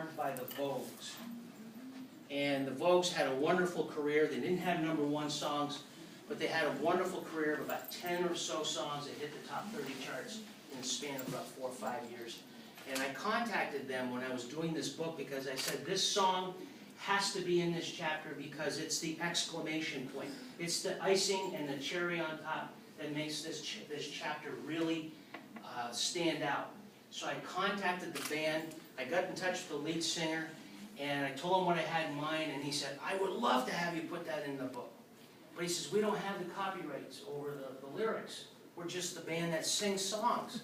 formed by the Vogues. And the Vogues had a wonderful career. They didn't have #1 songs, but they had a wonderful career of about 10 or so songs that hit the top 30 charts in the span of about 4 or 5 years. And I contacted them when I was doing this book because I said, this song has to be in this chapter because it's the exclamation point. It's the icing and the cherry on top that makes this chapter really stand out. So I contacted the band, I got in touch with the lead singer, and I told him what I had in mind, and he said, I would love to have you put that in the book. But he says, we don't have the copyrights over the lyrics. We're just the band that sings songs.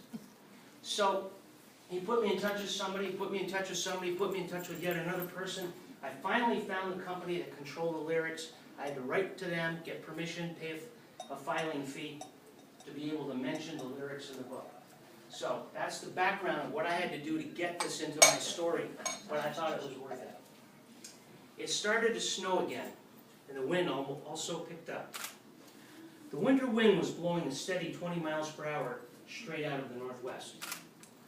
So he put me in touch with somebody, put me in touch with somebody, put me in touch with yet another person. I finally found the company that controlled the lyrics. I had to write to them, get permission, pay a filing fee to be able to mention the lyrics in the book. So that's the background of what I had to do to get this into my story, but I thought it was worth it. It started to snow again, and the wind also picked up. The winter wind was blowing a steady 20 miles per hour straight out of the northwest.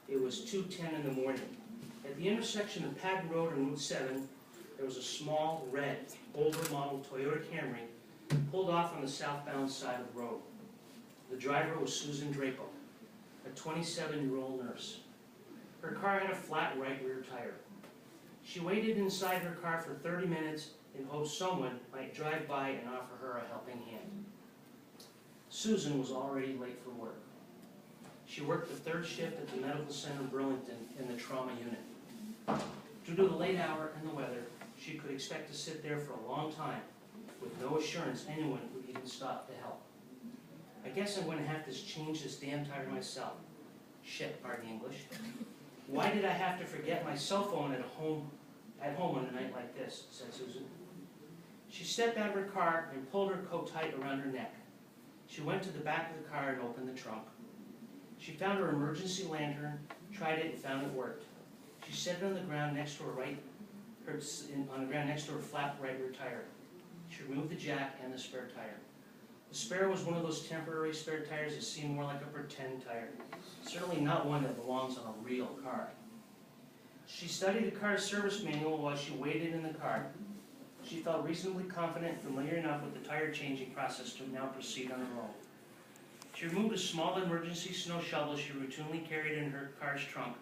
It was 2:10 in the morning. At the intersection of Patton Road and Route 7, there was a small, red, older model Toyota Camry pulled off on the southbound side of the road. The driver was Susan Drapo, a 27-year-old nurse. Her car had a flat right rear tire. She waited inside her car for 30 minutes in hopes someone might drive by and offer her a helping hand. Susan was already late for work. She worked the third shift at the Medical Center Burlington in the trauma unit. Due to the late hour and the weather, she could expect to sit there for a long time with no assurance anyone would even stop to help. I guess I'm going to have to change this damn tire myself. Shit, pardon the English. Why did I have to forget my cell phone at home on a night like this, said Susan. She stepped out of her car and pulled her coat tight around her neck. She went to the back of the car and opened the trunk. She found her emergency lantern, tried it, and found it worked. She set it on the ground next to her flat right rear tire. She removed the jack and the spare tire. The spare was one of those temporary spare tires that seem more like a pretend tire. Certainly not one that belongs on a real car. She studied the car's service manual while she waited in the car. She felt reasonably confident and familiar enough with the tire changing process to now proceed on her own. She removed a small emergency snow shovel she routinely carried in her car's trunk,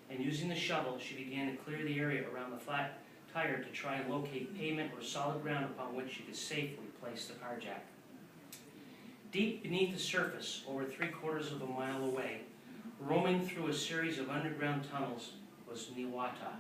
and using the shovel, she began to clear the area around the flat tire to try and locate pavement or solid ground upon which she could safely place the car jack. Deep beneath the surface, over 3/4 of a mile away, roaming through a series of underground tunnels, was Niwata,